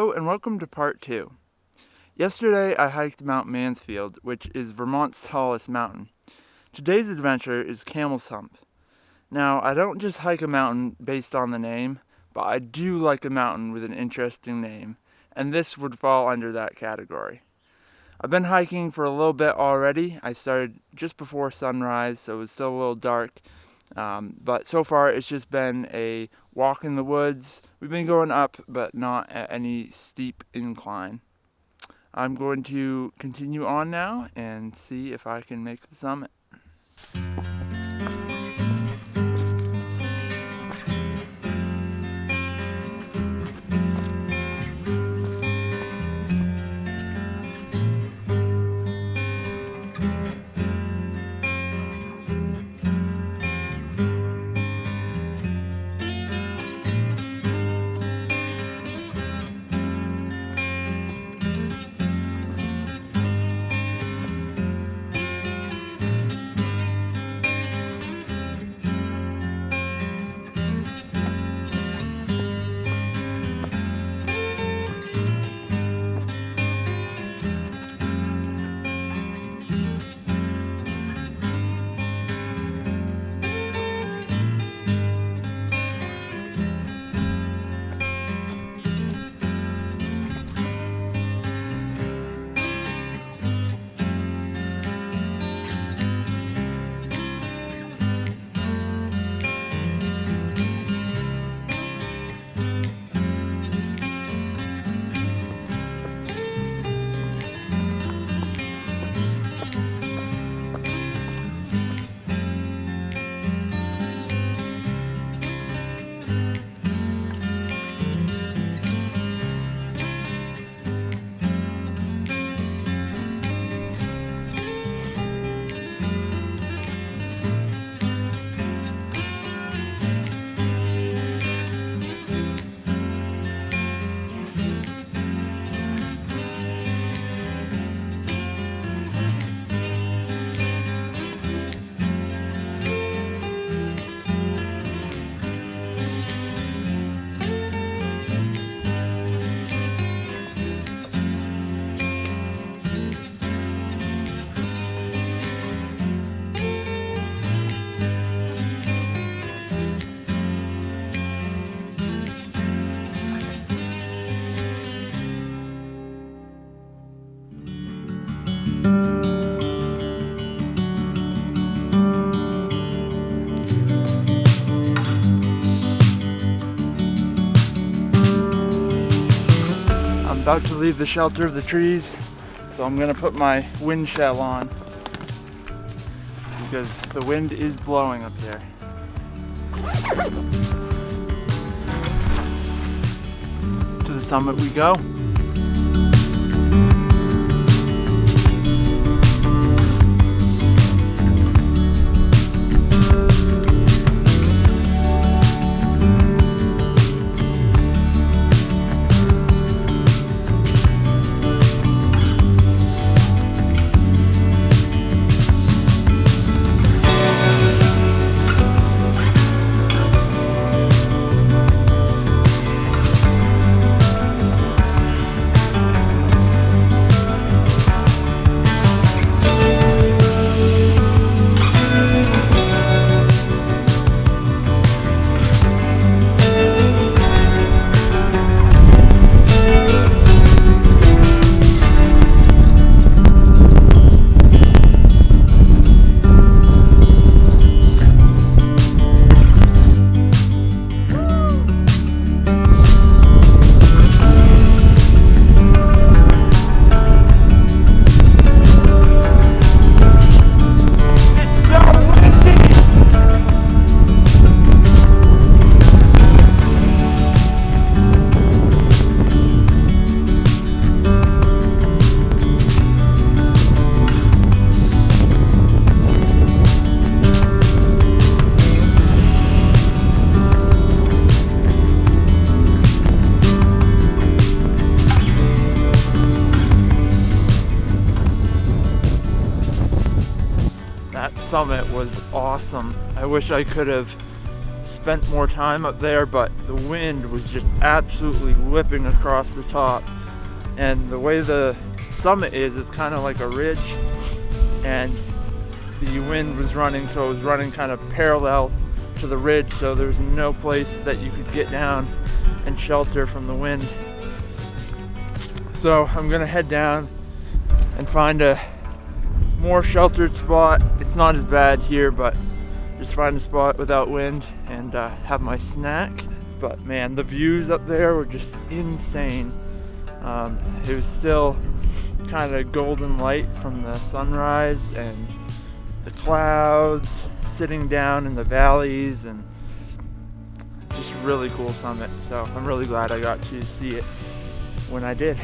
Hello and welcome to part 2. Yesterday I hiked Mount Mansfield, which is Vermont's tallest mountain. Today's adventure is Camel's Hump. Now, I don't just hike a mountain based on the name, but I do like a mountain with an interesting name, and this would fall under that category. I've been hiking for a little bit already. I started just before sunrise, so it was still a little dark. But so far it's just been a walk in the woods. We've been going up, but not at any steep incline. I'm going to continue on now and see if I can make the summit. I'm about to leave the shelter of the trees, so I'm gonna put my wind shell on because the wind is blowing up here. To the summit we go. That summit was awesome. I wish I could have spent more time up there, but the wind was just absolutely whipping across the top. And the way the summit is kind of like a ridge, and the wind was running, so it was running kind of parallel to the ridge, so there's no place that you could get down and shelter from the wind. So I'm gonna head down and find a more sheltered spot. It's not as bad here, but just find a spot without wind and have my snack. But man, the views up there were just insane. It was still kind of golden light from the sunrise, and the clouds sitting down in the valleys, and just really cool summit. So I'm really glad I got to see it when I did.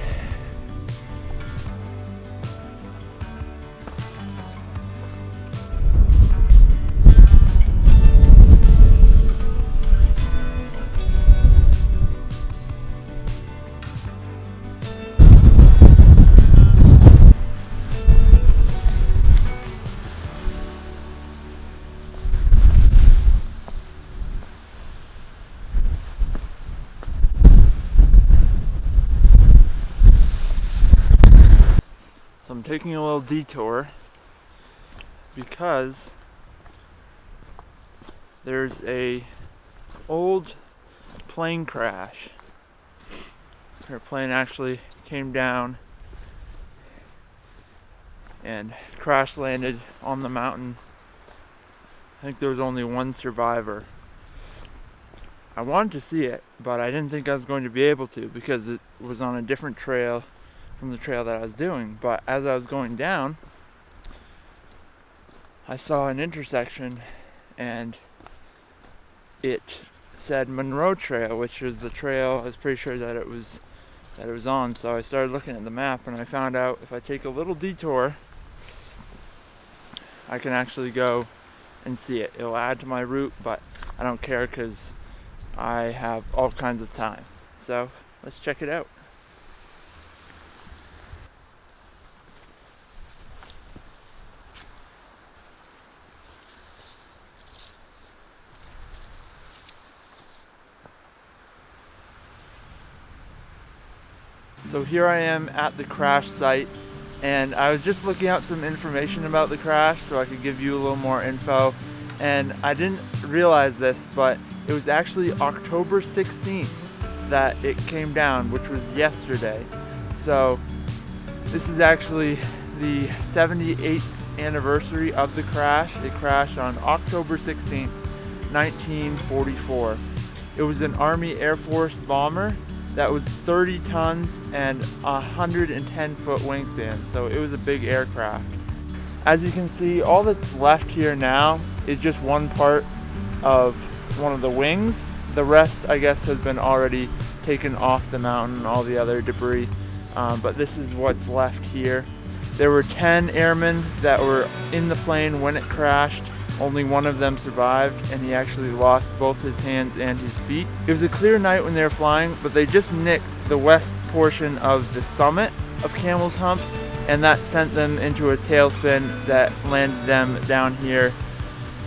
So I'm taking a little detour because there's a old plane crash. Our plane actually came down and crash landed on the mountain. I think there was only one survivor. I wanted to see it, but I didn't think I was going to be able to because it was on a different trail from the trail that I was doing. But as I was going down, I saw an intersection and it said Monroe Trail, which was the trail I was pretty sure that it was on. So I started looking at the map, and I found out if I take a little detour, I can actually go and see it. It'll add to my route, but I don't care because I have all kinds of time. So let's check it out. So here I am at the crash site, and I was just looking up some information about the crash so I could give you a little more info. And I didn't realize this, but it was actually October 16th that it came down, which was yesterday. So this is actually the 78th anniversary of the crash. It crashed on October 16th, 1944. It was an Army Air Force bomber that was 30 tons and 110-foot wingspan, so it was a big aircraft. As you can see, all that's left here now is just one part of one of the wings. The rest, I guess, has been already taken off the mountain, all the other debris, but this is what's left here. There were 10 airmen that were in the plane when it crashed. Only one of them survived, and he actually lost both his hands and his feet. It was a clear night when they were flying, but they just nicked the west portion of the summit of Camel's Hump, and that sent them into a tailspin that landed them down here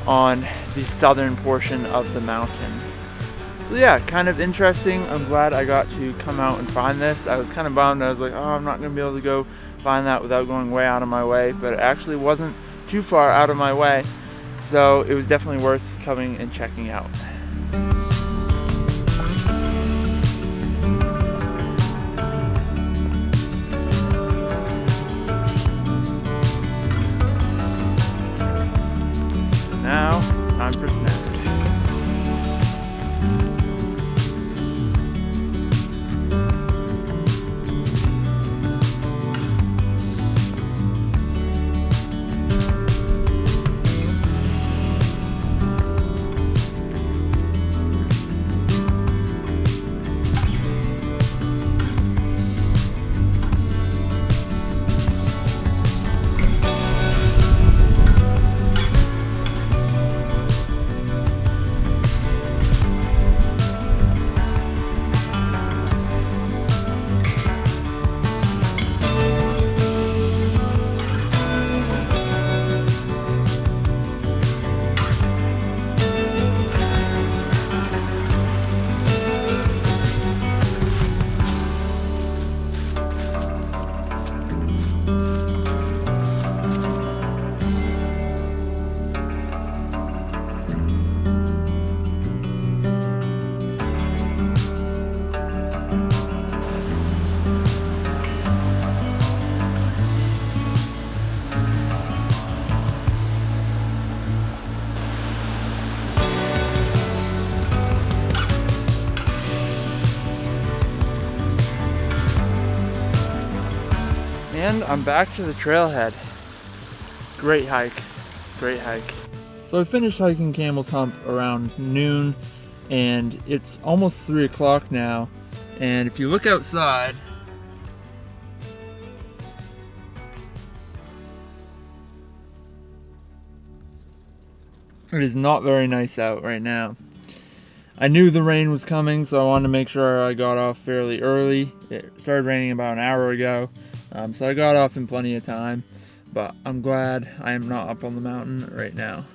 on the southern portion of the mountain. So yeah, kind of interesting. I'm glad I got to come out and find this. I was kind of bummed. I was like, oh, I'm not going to be able to go find that without going way out of my way, but it actually wasn't too far out of my way. So it was definitely worth coming and checking out. Now it's time for snack. And I'm back to the trailhead. Great hike, great hike. So I finished hiking Camel's Hump around noon, and it's almost 3 o'clock now. And if you look outside, it is not very nice out right now. I knew the rain was coming, so I wanted to make sure I got off fairly early. It started raining about an hour ago, so I got off in plenty of time, but I'm glad I am not up on the mountain right now.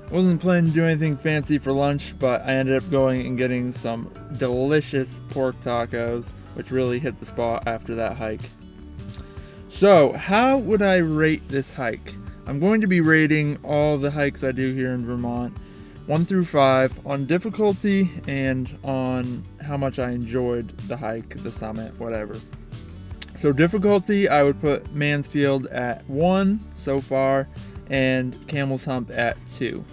I wasn't planning to do anything fancy for lunch, but I ended up going and getting some delicious pork tacos, which really hit the spot after that hike. So, how would I rate this hike? I'm going to be rating all the hikes I do here in Vermont 1 through 5 on difficulty and on how much I enjoyed the hike, the summit, whatever. So difficulty, I would put Mansfield at 1 so far and Camel's Hump at 2.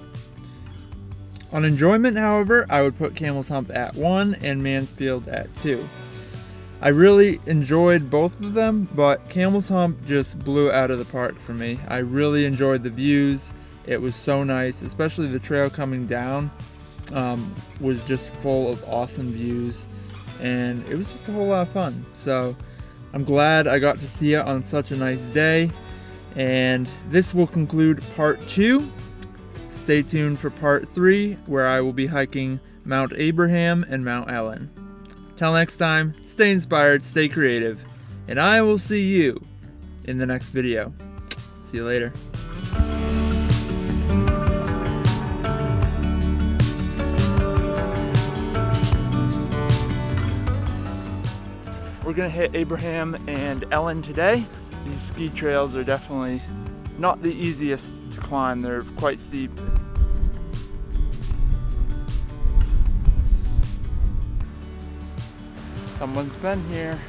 On enjoyment, however, I would put Camel's Hump at 1 and Mansfield at 2. I really enjoyed both of them, but Camel's Hump just blew it out of the park for me. I really enjoyed the views. It was so nice, especially the trail coming down was just full of awesome views, and it was just a whole lot of fun. So I'm glad I got to see it on such a nice day, and this will conclude part 2. Stay tuned for part 3, where I will be hiking Mount Abraham and Mount Ellen. Till next time, stay inspired, stay creative, and I will see you in the next video. See you later. We're gonna hit Abraham and Ellen today. These ski trails are definitely not the easiest to climb. They're quite steep. Someone's been here.